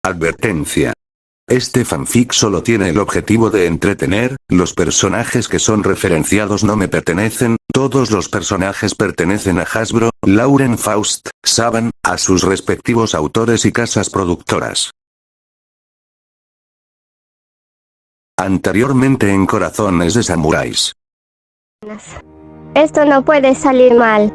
Advertencia. Este fanfic solo tiene el objetivo de entretener, los personajes que son referenciados no me pertenecen, todos los personajes pertenecen a Hasbro, Lauren Faust, Saban, a sus respectivos autores y casas productoras. Anteriormente en Corazones de Samuráis. Esto no puede salir mal.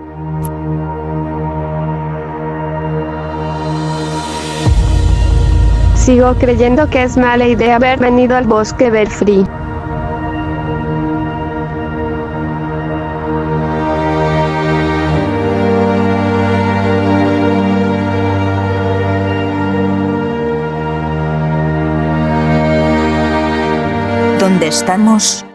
Sigo creyendo que es mala idea haber venido al bosque Belfry. ¿Dónde estamos?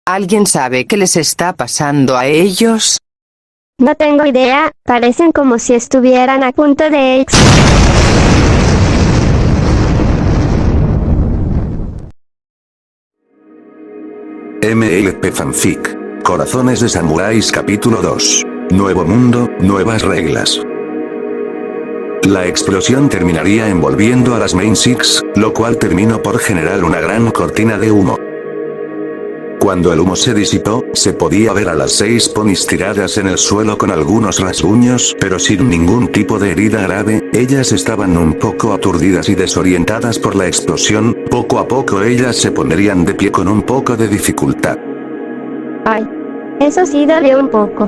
¿Alguien sabe qué les está pasando a ellos? No tengo idea, parecen como si estuvieran a punto de MLP Fanfic. Corazones de Samuráis capítulo 2. Nuevo mundo, nuevas reglas. La explosión terminaría envolviendo a las Main Six, lo cual terminó por generar una gran cortina de humo. Cuando el humo se disipó, se podía ver a las 6 ponis tiradas en el suelo con algunos rasguños, pero sin ningún tipo de herida grave. Ellas estaban un poco aturdidas y desorientadas por la explosión. Poco a poco ellas se pondrían de pie con un poco de dificultad. Ay, eso sí dolió un poco.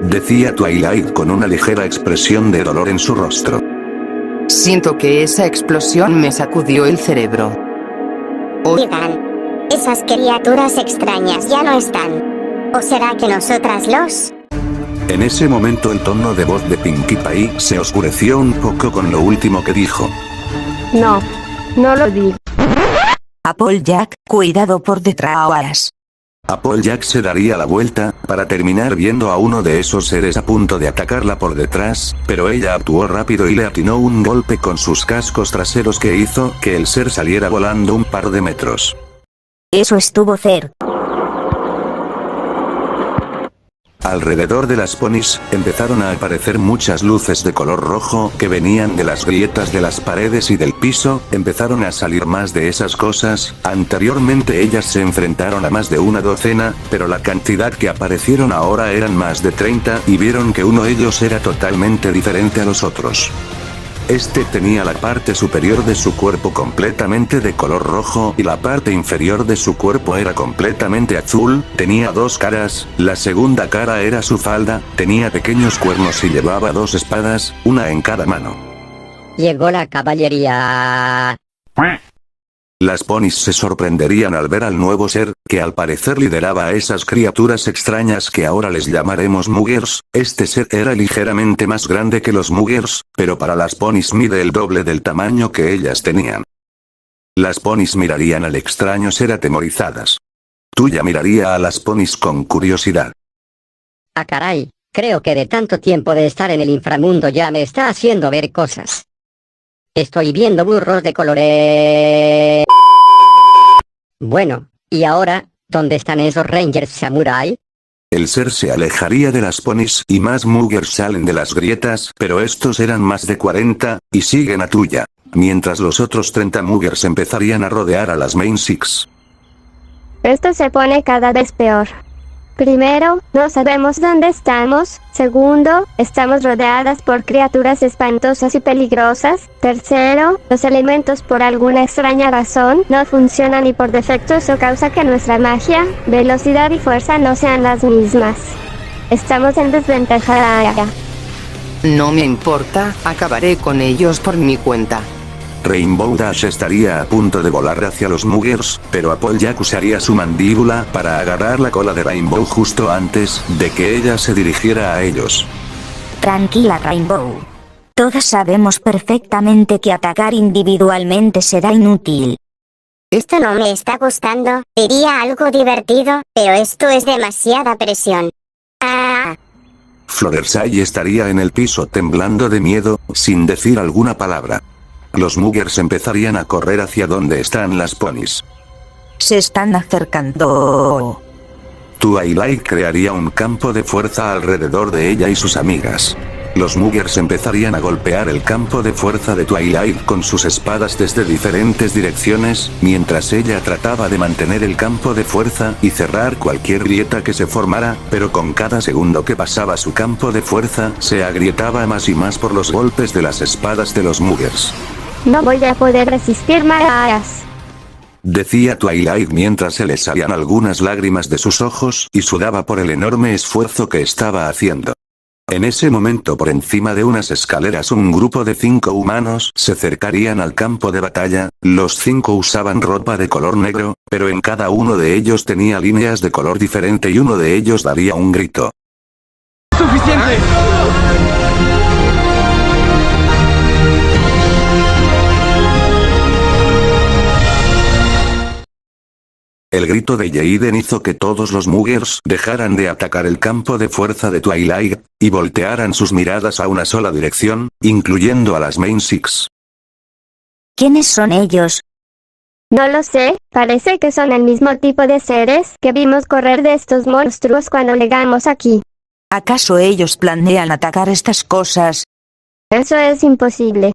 Decía Twilight con una ligera expresión de dolor en su rostro. Siento que esa explosión me sacudió el cerebro. Oigan, esas criaturas extrañas ya no están. ¿O será que nosotras los...? En ese momento el tono de voz de Pinkie Pie se oscureció un poco con lo último que dijo. No lo digo. Applejack, cuidado por detrás. Applejack se daría la vuelta, para terminar viendo a uno de esos seres a punto de atacarla por detrás, pero ella actuó rápido y le atinó un golpe con sus cascos traseros que hizo que el ser saliera volando un par de metros. Eso estuvo cerca. Alrededor de las ponis, empezaron a aparecer muchas luces de color rojo que venían de las grietas de las paredes y del piso. Empezaron a salir más de esas cosas. Anteriormente ellas se enfrentaron a más de una docena, pero la cantidad que aparecieron ahora eran más de 30 y vieron que uno de ellos era totalmente diferente a los otros. Este tenía la parte superior de su cuerpo completamente de color rojo y la parte inferior de su cuerpo era completamente azul, tenía 2 caras, la segunda cara era su falda, tenía pequeños cuernos y llevaba 2 espadas, una en cada mano. Llegó la caballería. Las ponis se sorprenderían al ver al nuevo ser, que al parecer lideraba a esas criaturas extrañas que ahora les llamaremos Muggers. Este ser era ligeramente más grande que los Muggers, pero para las ponis mide el doble del tamaño que ellas tenían. Las ponis mirarían al extraño ser atemorizadas. Tuya miraría a las ponis con curiosidad. Ah, caray, creo que de tanto tiempo de estar en el inframundo ya me está haciendo ver cosas. Estoy viendo burros de colores. Bueno, ¿y ahora, dónde están esos Rangers Samurai? El ser se alejaría de las ponis y más Muggers salen de las grietas, pero estos eran más de 40, y siguen a Tuya. Mientras los otros 30 Muggers empezarían a rodear a las Main Six. Esto se pone cada vez peor. Primero, no sabemos dónde estamos. Segundo, estamos rodeadas por criaturas espantosas y peligrosas. Tercero, los elementos por alguna extraña razón no funcionan y por defecto eso causa que nuestra magia, velocidad y fuerza no sean las mismas. Estamos en desventaja. No me importa, acabaré con ellos por mi cuenta. Rainbow Dash estaría a punto de volar hacia los Muggers, pero Applejack usaría su mandíbula para agarrar la cola de Rainbow justo antes de que ella se dirigiera a ellos. Tranquila, Rainbow. Todas sabemos perfectamente que atacar individualmente será inútil. Esto no me está gustando, diría algo divertido, pero esto es demasiada presión. Ah. Fluttershy estaría en el piso temblando de miedo, sin decir alguna palabra. Los muggers empezarían a correr hacia donde están las ponis. Se están acercando. Twilight crearía un campo de fuerza alrededor de ella y sus amigas. Los muggers empezarían a golpear el campo de fuerza de Twilight con sus espadas desde diferentes direcciones, mientras ella trataba de mantener el campo de fuerza y cerrar cualquier grieta que se formara, pero con cada segundo que pasaba su campo de fuerza, se agrietaba más y más por los golpes de las espadas de los muggers. No voy a poder resistir más. Decía Twilight mientras se le salían algunas lágrimas de sus ojos y sudaba por el enorme esfuerzo que estaba haciendo. En ese momento, por encima de unas escaleras, un grupo de 5 humanos se acercarían al campo de batalla. Los 5 usaban ropa de color negro, pero en cada uno de ellos tenía líneas de color diferente y uno de ellos daría un grito. ¡Suficiente! El grito de Jaden hizo que todos los muggers dejaran de atacar el campo de fuerza de Twilight, y voltearan sus miradas a una sola dirección, incluyendo a las Main Six. ¿Quiénes son ellos? No lo sé, parece que son el mismo tipo de seres que vimos correr de estos monstruos cuando llegamos aquí. ¿Acaso ellos planean atacar estas cosas? Eso es imposible.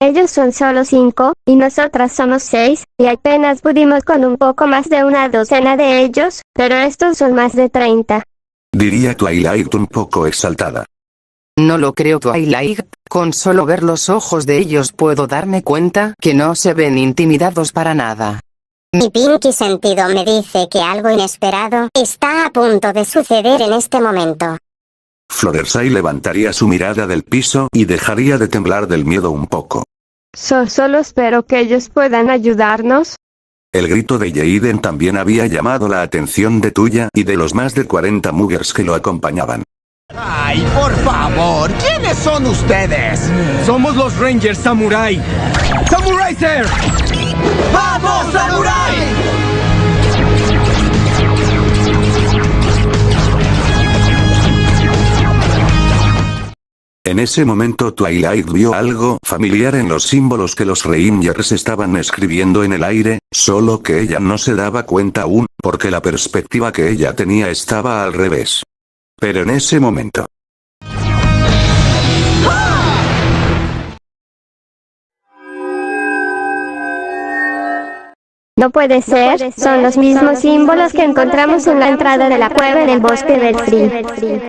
Ellos son solo 5, y nosotras somos 6, y apenas pudimos con un poco más de una docena de ellos, pero estos son más de 30. Diría Twilight un poco exaltada. No lo creo, Twilight. Con solo ver los ojos de ellos puedo darme cuenta que no se ven intimidados para nada. Mi pinky sentido me dice que algo inesperado está a punto de suceder en este momento. Fluttershy levantaría su mirada del piso y dejaría de temblar del miedo un poco. Solo espero que ellos puedan ayudarnos. El grito de Jaden también había llamado la atención de Tuya y de los más de 40 muggers que lo acompañaban. ¡Ay, por favor! ¿Quiénes son ustedes? Somos los Rangers Samurai. ¡Samuraizer! ¡Vamos, Samurai! En ese momento Twilight vio algo familiar en los símbolos que los Rangers estaban escribiendo en el aire, solo que ella no se daba cuenta aún, porque la perspectiva que ella tenía estaba al revés. Pero en ese momento... No puede ser, son los mismos símbolos que encontramos en la entrada de la cueva en el bosque del Free.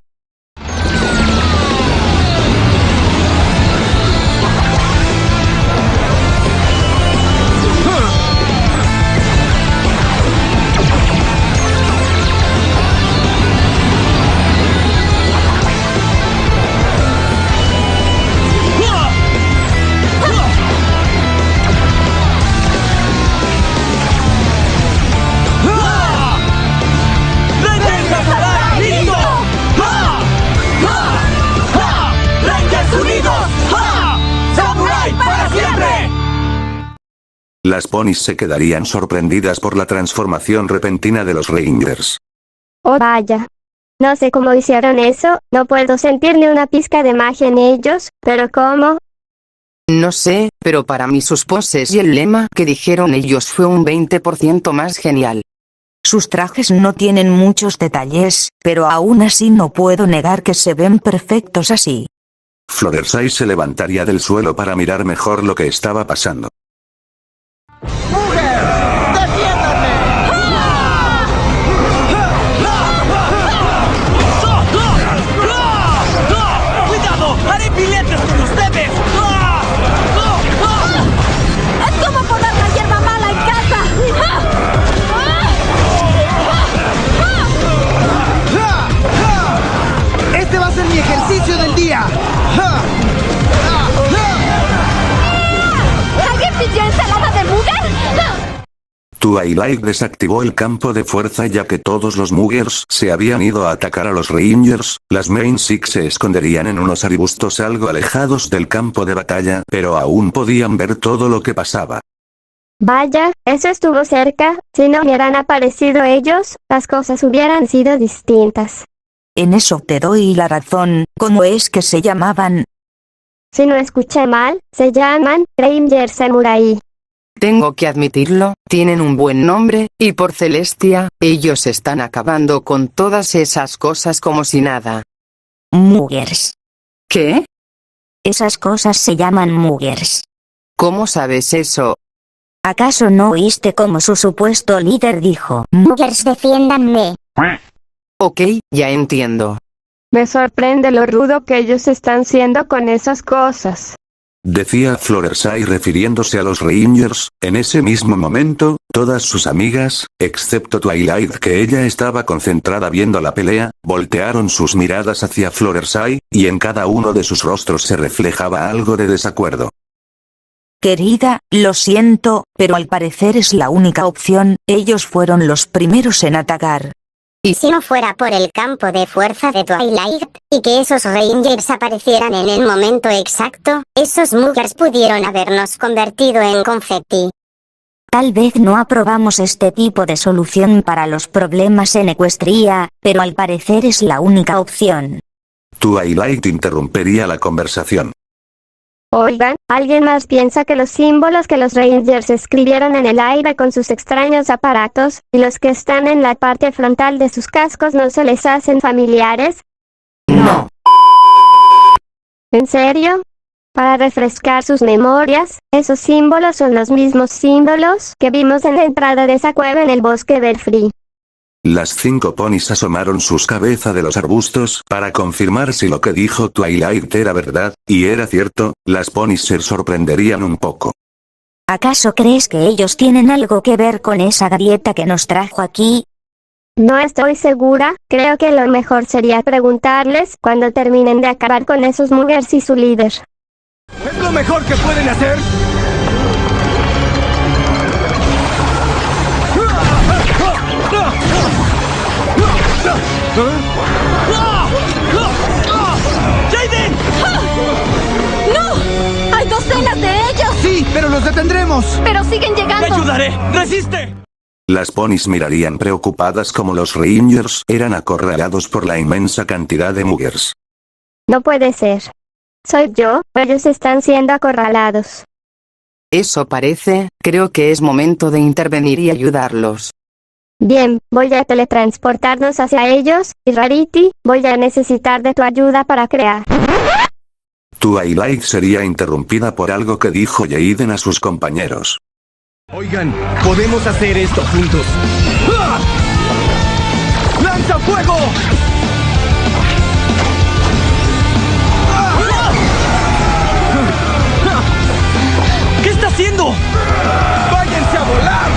Las ponis se quedarían sorprendidas por la transformación repentina de los Rangers. Oh vaya. No sé cómo hicieron eso, no puedo sentir ni una pizca de magia en ellos, pero ¿cómo? No sé, pero para mí sus poses y el lema que dijeron ellos fue un 20% más genial. Sus trajes no tienen muchos detalles, pero aún así no puedo negar que se ven perfectos así. Fluttershy se levantaría del suelo para mirar mejor lo que estaba pasando. ¡Cuidado! ¡Haré piletes con ustedes! ¡Es como poner la hierba mala en casa! ¡Este va a ser mi ejercicio del día! ¿Alguien pidió ensalada de Mugger? Twilight desactivó el campo de fuerza ya que todos los muggers se habían ido a atacar a los Rangers. Las Main Six se esconderían en unos arbustos algo alejados del campo de batalla, pero aún podían ver todo lo que pasaba. Vaya, eso estuvo cerca. Si no hubieran aparecido ellos, las cosas hubieran sido distintas. En eso te doy la razón. ¿Cómo es que se llamaban? Si no escuché mal, se llaman Ranger Samurai. Tengo que admitirlo, tienen un buen nombre, y por Celestia, ellos están acabando con todas esas cosas como si nada. Muggers. ¿Qué? Esas cosas se llaman muggers. ¿Cómo sabes eso? ¿Acaso no oíste cómo su supuesto líder dijo? Muggers, defiéndanme. Ok, ya entiendo. Me sorprende lo rudo que ellos están siendo con esas cosas. Decía Floresai refiriéndose a los Rangers. En ese mismo momento, todas sus amigas, excepto Twilight, que ella estaba concentrada viendo la pelea, voltearon sus miradas hacia Floresai, y en cada uno de sus rostros se reflejaba algo de desacuerdo. Querida, lo siento, pero al parecer es la única opción. Ellos fueron los primeros en atacar. Y si no fuera por el campo de fuerza de Twilight, y que esos Rangers aparecieran en el momento exacto, esos muggers pudieron habernos convertido en confeti. Tal vez no aprobamos este tipo de solución para los problemas en Equestria, pero al parecer es la única opción. Twilight interrumpería la conversación. Oigan, ¿alguien más piensa que los símbolos que los Rangers escribieron en el aire con sus extraños aparatos, y los que están en la parte frontal de sus cascos no se les hacen familiares? No. ¿En serio? Para refrescar sus memorias, esos símbolos son los mismos símbolos que vimos en la entrada de esa cueva en el bosque Belfry. Las 5 ponis asomaron sus cabezas de los arbustos para confirmar si lo que dijo Twilight era verdad, y era cierto. Las ponis se sorprenderían un poco. ¿Acaso crees que ellos tienen algo que ver con esa grieta que nos trajo aquí? No estoy segura, creo que lo mejor sería preguntarles cuando terminen de acabar con esos muggers y su líder. ¿Es lo mejor que pueden hacer? ¡Jaden! ¡No! ¡Hay docenas de ellos! Sí, pero los detendremos. ¡Pero siguen llegando! ¡Te ayudaré! ¡Resiste! Las ponis mirarían preocupadas como los Rangers eran acorralados por la inmensa cantidad de muggers. No puede ser. Soy yo, ellos están siendo acorralados. Eso parece, creo que es momento de intervenir y ayudarlos. Bien, voy a teletransportarnos hacia ellos, y Rarity, voy a necesitar de tu ayuda para crear. Twilight sería interrumpida por algo que dijo Jaden a sus compañeros. Oigan, podemos hacer esto juntos. ¡Ah! ¡Lanza fuego! ¿Qué está haciendo? ¡Váyanse a volar!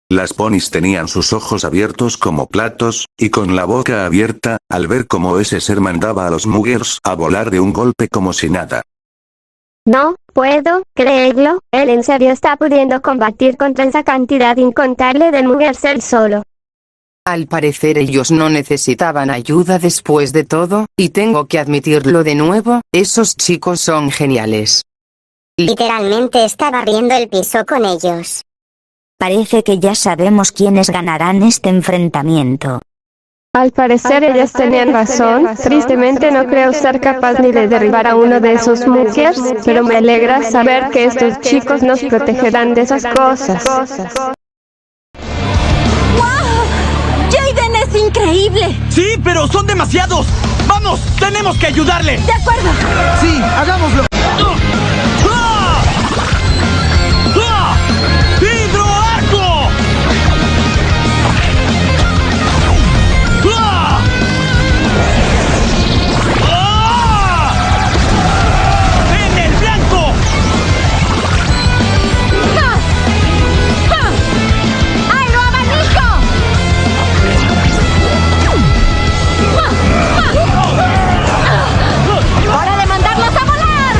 Las ponis tenían sus ojos abiertos como platos, y con la boca abierta, al ver cómo ese ser mandaba a los muggers a volar de un golpe como si nada. No puedo creerlo, él en serio está pudiendo combatir contra esa cantidad incontable de muggers él solo. Al parecer ellos no necesitaban ayuda después de todo, y tengo que admitirlo de nuevo, esos chicos son geniales. Literalmente está barriendo el piso con ellos. Parece que ya sabemos quiénes ganarán este enfrentamiento. Al parecer ellas tenían razón. Tristemente no creo ser capaz ni de derribar a uno de esos muggers, pero me alegra saber que estos chicos nos protegerán de esas cosas. ¡Wow! ¡Jaden es increíble! Sí, pero son demasiados. ¡Vamos! ¡Tenemos que ayudarle! ¡De acuerdo! Sí, hagámoslo. ¡Hidroarco! ¡En el blanco! ¡Ay, lo abanico! ¡Hora de mandarlos a volar!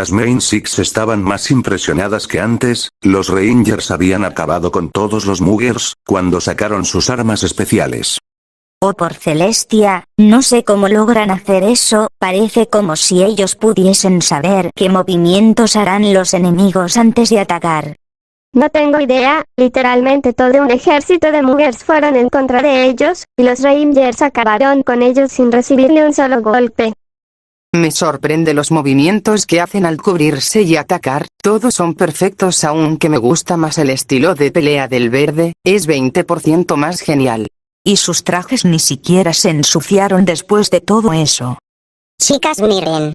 Las Main Six estaban más impresionadas que antes. Los Rangers habían acabado con todos los Muggers cuando sacaron sus armas especiales. Oh por Celestia, no sé cómo logran hacer eso, parece como si ellos pudiesen saber qué movimientos harán los enemigos antes de atacar. No tengo idea, literalmente todo un ejército de Muggers fueron en contra de ellos, y los Rangers acabaron con ellos sin recibirle un solo golpe. Me sorprende los movimientos que hacen al cubrirse y atacar, todos son perfectos aunque me gusta más el estilo de pelea del verde, es 20% más genial. Y sus trajes ni siquiera se ensuciaron después de todo eso. Chicas, miren.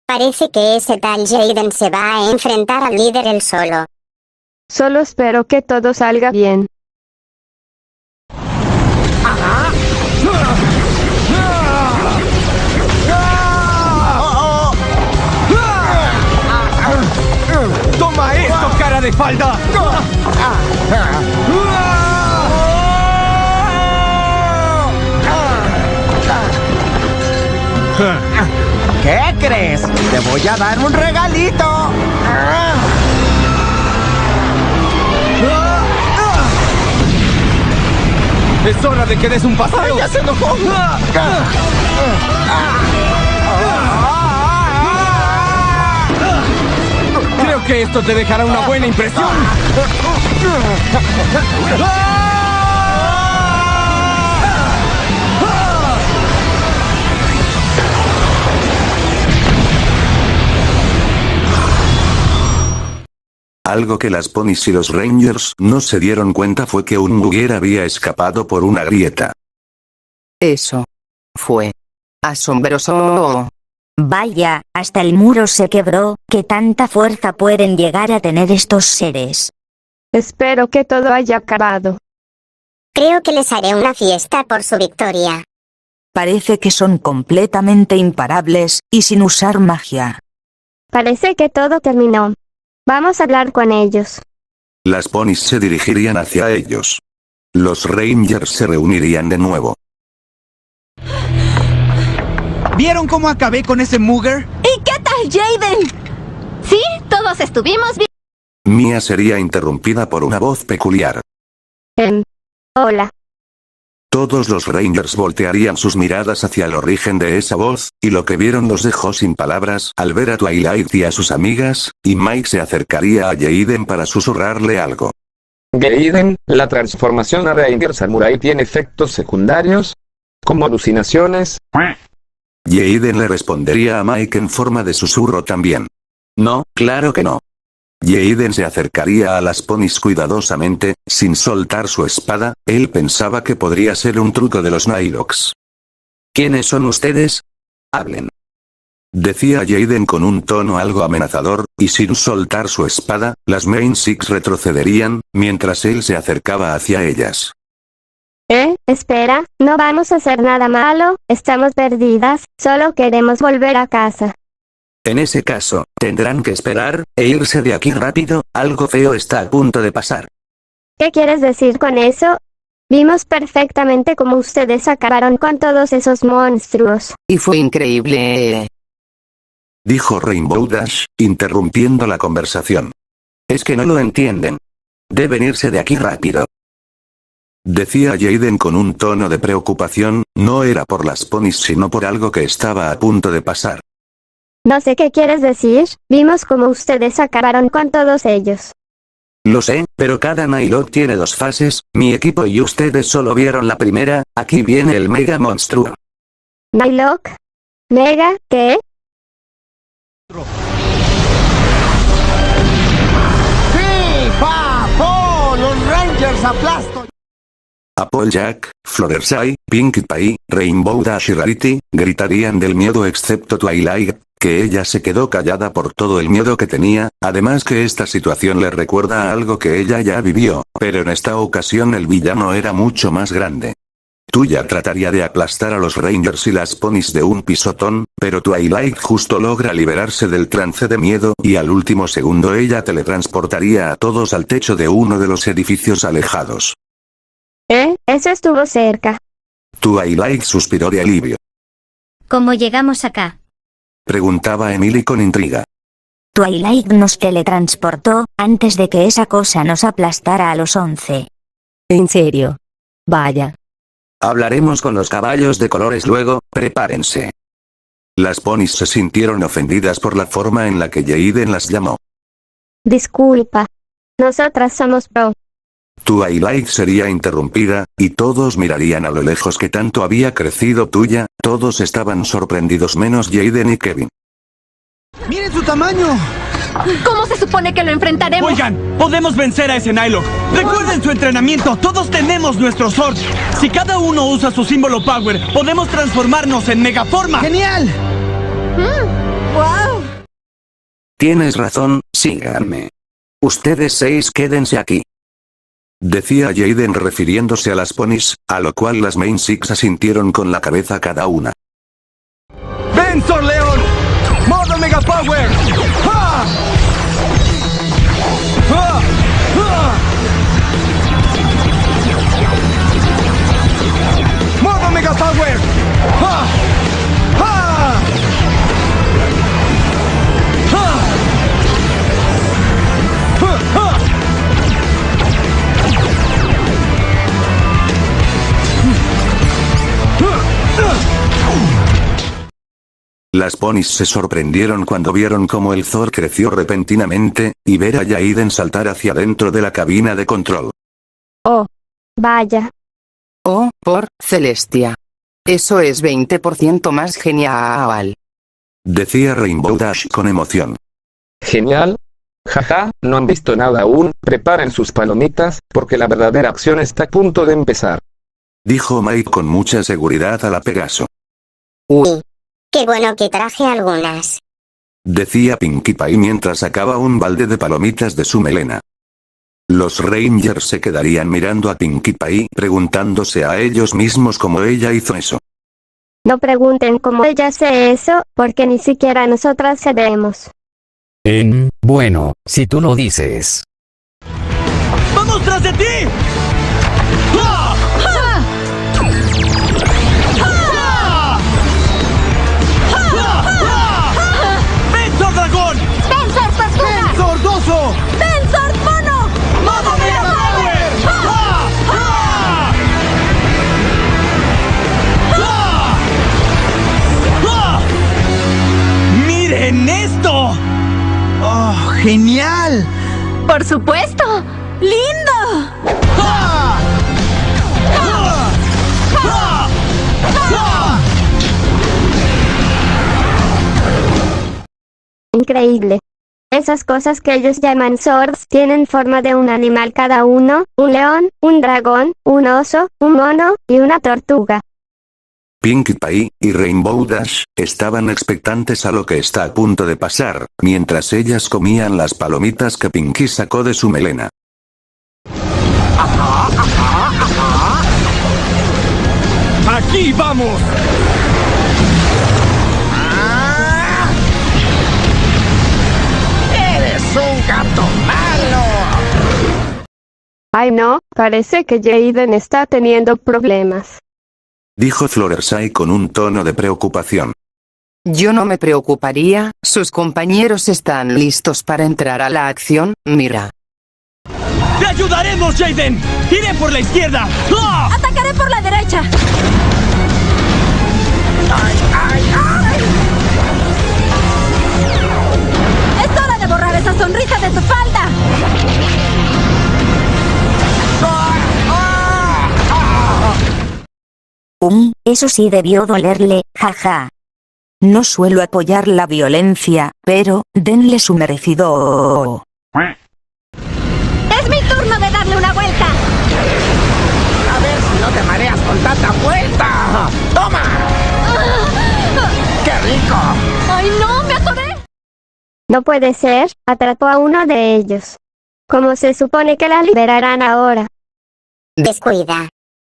Parece que ese tal Jaden se va a enfrentar al líder él solo. Solo espero que todo salga bien. ¡Toma esto, cara de falda! ¿Qué crees? Te voy a dar un regalito. ¡Es hora de que des un paseo! ¡Ya se enojó! Creo que esto te dejará una buena impresión. Algo que las Ponies y los Rangers no se dieron cuenta fue que un Mugger había escapado por una grieta. Eso fue asombroso. Vaya, hasta el muro se quebró, ¿qué tanta fuerza pueden llegar a tener estos seres? Espero que todo haya acabado. Creo que les haré una fiesta por su victoria. Parece que son completamente imparables, y sin usar magia. Parece que todo terminó. Vamos a hablar con ellos. Las Ponies se dirigirían hacia ellos. Los Rangers se reunirían de nuevo. ¿Vieron cómo acabé con ese Mugger? ¿Y qué tal, Jaden? Sí, todos estuvimos bien. Mia sería interrumpida por una voz peculiar. Hola. Todos los Rangers voltearían sus miradas hacia el origen de esa voz, y lo que vieron los dejó sin palabras al ver a Twilight y a sus amigas, y Mike se acercaría a Jaden para susurrarle algo. Jaden, la transformación a Ranger Samurai tiene efectos secundarios, como alucinaciones. Jaden le respondería a Mike en forma de susurro también. No, claro que no. Jaden se acercaría a las Ponies cuidadosamente, sin soltar su espada. Él pensaba que podría ser un truco de los Nilox. ¿Quiénes son ustedes? Hablen. Decía Jaden con un tono algo amenazador, y sin soltar su espada, las Main Six retrocederían, mientras él se acercaba hacia ellas. Espera, no vamos a hacer nada malo, estamos perdidas, solo queremos volver a casa. En ese caso, tendrán que esperar, e irse de aquí rápido, algo feo está a punto de pasar. ¿Qué quieres decir con eso? Vimos perfectamente cómo ustedes acabaron con todos esos monstruos. Y fue increíble. Dijo Rainbow Dash, interrumpiendo la conversación. Es que no lo entienden. Deben irse de aquí rápido. Decía Jaden con un tono de preocupación, no era por las Ponies sino por algo que estaba a punto de pasar. No sé qué quieres decir, vimos cómo ustedes acabaron con todos ellos. Lo sé, pero cada Nylok tiene dos fases, mi equipo y ustedes solo vieron la primera, aquí viene el mega monstruo. ¿Nylok? ¿Mega? ¿Qué? ¡Sí, papo! ¡Los Rangers aplastan! Applejack, Fluttershy, Pinkie Pie, Rainbow Dash y Rarity, gritarían del miedo excepto Twilight, que ella se quedó callada por todo el miedo que tenía, además que esta situación le recuerda a algo que ella ya vivió, pero en esta ocasión el villano era mucho más grande. Tuya trataría de aplastar a los Rangers y las Ponies de un pisotón, pero Twilight justo logra liberarse del trance de miedo y al último segundo ella teletransportaría a todos al techo de uno de los edificios alejados. Eso estuvo cerca. Twilight suspiró de alivio. ¿Cómo llegamos acá? Preguntaba Emily con intriga. Twilight nos teletransportó, antes de que esa cosa nos aplastara a los 11. ¿En serio? Vaya. Hablaremos con los caballos de colores luego, prepárense. Las ponis se sintieron ofendidas por la forma en la que Jaden las llamó. Disculpa. Nosotras somos pro. Twilight sería interrumpida, y todos mirarían a lo lejos que tanto había crecido tuya, todos estaban sorprendidos menos Jaden y Kevin. ¡Miren su tamaño! ¿Cómo se supone que lo enfrentaremos? Oigan, podemos vencer a ese Nylok. Recuerden su entrenamiento, todos tenemos nuestro Sword. Si cada uno usa su símbolo Power, podemos transformarnos en Megaforma. ¡Genial! ¡Wow! Tienes razón, síganme. Ustedes 6 quédense aquí. Decía Jaden refiriéndose a las ponis, a lo cual las Main Six asintieron con la cabeza cada una. ¡Ven, Sor León! ¡Modo Mega Power! ¡Ja! ¡Ja! ¡Ja! ¡Modo Mega Power! ¡Ja! ¡Ja! ¡Ja! ¡Ja! Las ponis se sorprendieron cuando vieron cómo el Thor creció repentinamente, y ver a Jaden saltar hacia dentro de la cabina de control. Oh. Vaya. Oh, por Celestia. Eso es 20% más genial. Decía Rainbow Dash con emoción. Genial. Jaja, no han visto nada aún, preparen sus palomitas, porque la verdadera acción está a punto de empezar. Dijo Mike con mucha seguridad a la Pegaso. Uy. Qué bueno que traje algunas. Decía Pinkie Pie mientras sacaba un balde de palomitas de su melena. Los Rangers se quedarían mirando a Pinkie Pie preguntándose a ellos mismos cómo ella hizo eso. No pregunten cómo ella hace eso, porque ni siquiera nosotras sabemos. Bueno, si tú lo dices. ¡Vamos tras de ti! ¡Ah! ¡Ja! ¡Ven, Sor Dragón! ¡Ven, Sor Tortuga! ¡Ven, Sordoso! ¡Ven, Sor Mono! ¡Modo Mega Power! ¡Ja! ¡Ja! ¡Ja! ¡Ja! ¡Miren esto! ¡Oh, genial! ¡Por supuesto! ¡Lindo! ¡Ja! ¡Ja! ¡Ja! ¡Ja! Increíble. Esas cosas que ellos llaman swords tienen forma de un animal cada uno, un león, un dragón, un oso, un mono y una tortuga. Pinkie Pie y Rainbow Dash estaban expectantes a lo que está a punto de pasar, mientras ellas comían las palomitas que Pinkie sacó de su melena. ¡Aquí vamos! ¡Eres un gato malo! Ay no, parece que Jaden está teniendo problemas. Dijo Floresai con un tono de preocupación. Yo no me preocuparía, sus compañeros están listos para entrar a la acción, mira. ¡Te ayudaremos, Jaden! ¡Iré por la izquierda! ¡Ah! ¡Atacaré por la derecha! ¡Ay, ay, ay! ¡Es hora de borrar esa sonrisa de tu falda! Eso sí debió dolerle, jaja. No suelo apoyar la violencia, pero, denle su merecido. ¡Es mi turno de darle una vuelta! A ver si no te mareas con tanta vuelta. ¡Toma! ¡Qué rico! ¡Ay no! ¡Me atoré! No puede ser, atrapó a uno de ellos. ¿Cómo se supone que la liberarán ahora? Descuida.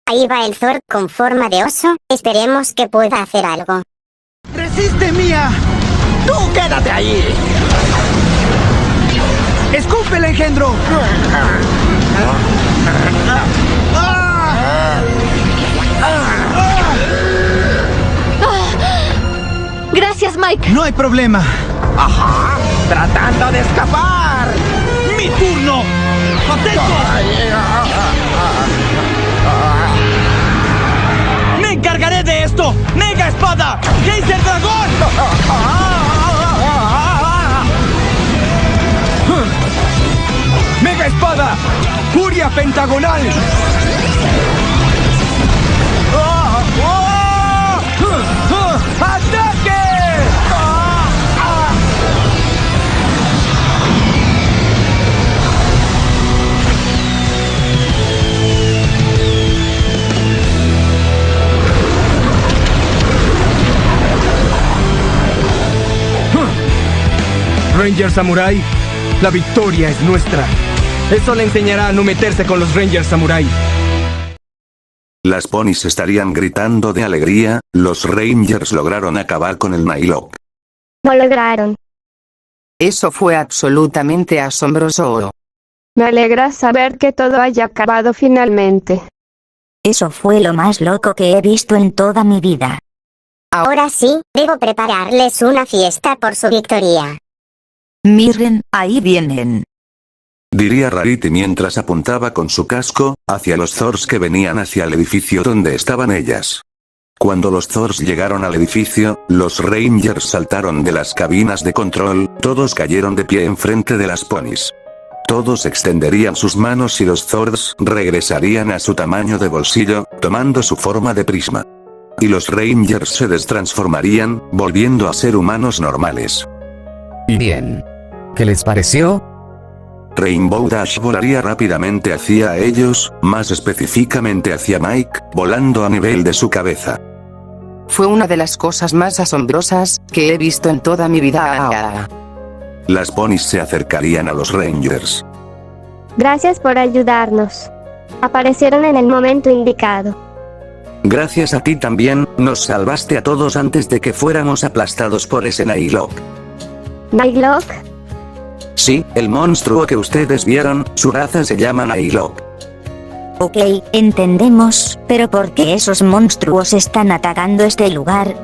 Ahí va el Thor con forma de oso, esperemos que pueda hacer algo. ¡Resiste, Mía! ¡Tú quédate ahí! ¡Escupe el engendro! Gracias, Mike. No hay problema. ¡Ajá! tratando de escapar! ¡Mi turno! ¡Atento! ¡Me encargaré de esto! ¡Mega espada! ¡Geyser dragón! ¡Mega espada! ¡Furia pentagonal! ¡Ataque! Ranger Samurai, la victoria es nuestra. Eso le enseñará a no meterse con los Rangers Samurai. Las ponis estarían gritando de alegría. Los Rangers lograron acabar con el Nightlock. Lo lograron. Eso fue absolutamente asombroso. Me alegra saber que todo haya acabado finalmente. Eso fue lo más loco que he visto en toda mi vida. Ahora sí, debo prepararles una fiesta por su victoria. Miren, ahí vienen. Diría Rarity mientras apuntaba con su casco hacia los Thors que venían hacia el edificio donde estaban ellas. Cuando los Thors llegaron al edificio, los Rangers saltaron de las cabinas de control, todos cayeron de pie enfrente de las ponis. Todos extenderían sus manos y los Thors regresarían a su tamaño de bolsillo, tomando su forma de prisma. Y los Rangers se destransformarían, volviendo a ser humanos normales. Bien. ¿Qué les pareció? Rainbow Dash volaría rápidamente hacia ellos, más específicamente hacia Mike, volando a nivel de su cabeza. Fue una de las cosas más asombrosas que he visto en toda mi vida. Las ponis se acercarían a los Rangers. Gracias por ayudarnos. Aparecieron en el momento indicado. Gracias a ti también, nos salvaste a todos antes de que fuéramos aplastados por ese Nightlock. ¿Nightlock? Sí, el monstruo que ustedes vieron, su raza se llama Nightlock. Ok, entendemos, pero ¿por qué esos monstruos están atacando este lugar?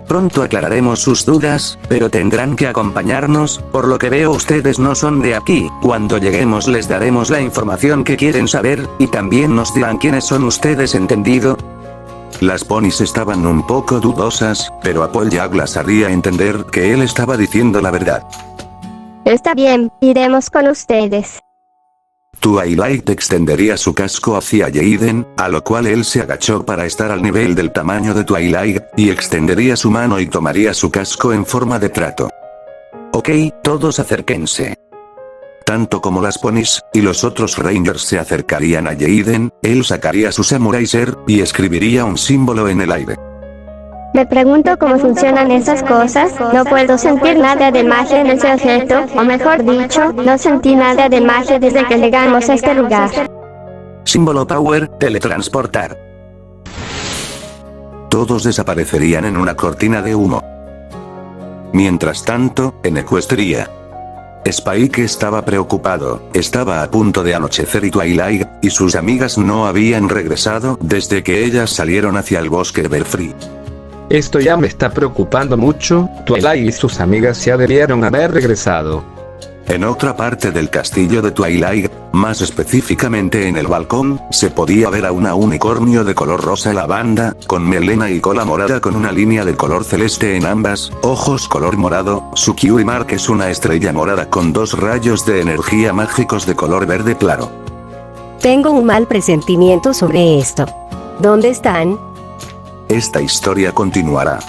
Pronto aclararemos sus dudas, pero tendrán que acompañarnos, por lo que veo ustedes no son de aquí. Cuando lleguemos les daremos la información que quieren saber, y también nos dirán quiénes son ustedes, ¿entendido? Las ponis estaban un poco dudosas, pero Applejack las haría entender que él estaba diciendo la verdad. Está bien, iremos con ustedes. Twilight extendería su casco hacia Jaden, a lo cual él se agachó para estar al nivel del tamaño de Twilight, y extendería su mano y tomaría su casco en forma de trato. Ok, todos acérquense. Tanto como las ponis y los otros Rangers se acercarían a Jaden, él sacaría su Samurai Ser y escribiría un símbolo en el aire. Me pregunto cómo funcionan esas cosas. No puedo sentir nada de magia en ese objeto, o mejor dicho, no sentí nada de magia desde que llegamos a este lugar. Símbolo Power, teletransportar. Todos desaparecerían en una cortina de humo. Mientras tanto, en Equestria, Spike estaba preocupado, estaba a punto de anochecer y Twilight y sus amigas no habían regresado desde que ellas salieron hacia el bosque Everfree. Esto ya me está preocupando mucho. Twilight y sus amigas ya debieron haber regresado. En otra parte del castillo de Twilight, más específicamente en el balcón, se podía ver a una unicornio de color rosa lavanda, con melena y cola morada con una línea de color celeste en ambas, ojos color morado. Su Cutie Mark es una estrella morada con 2 rayos de energía mágicos de color verde claro. Tengo un mal presentimiento sobre esto. ¿Dónde están? Esta historia continuará.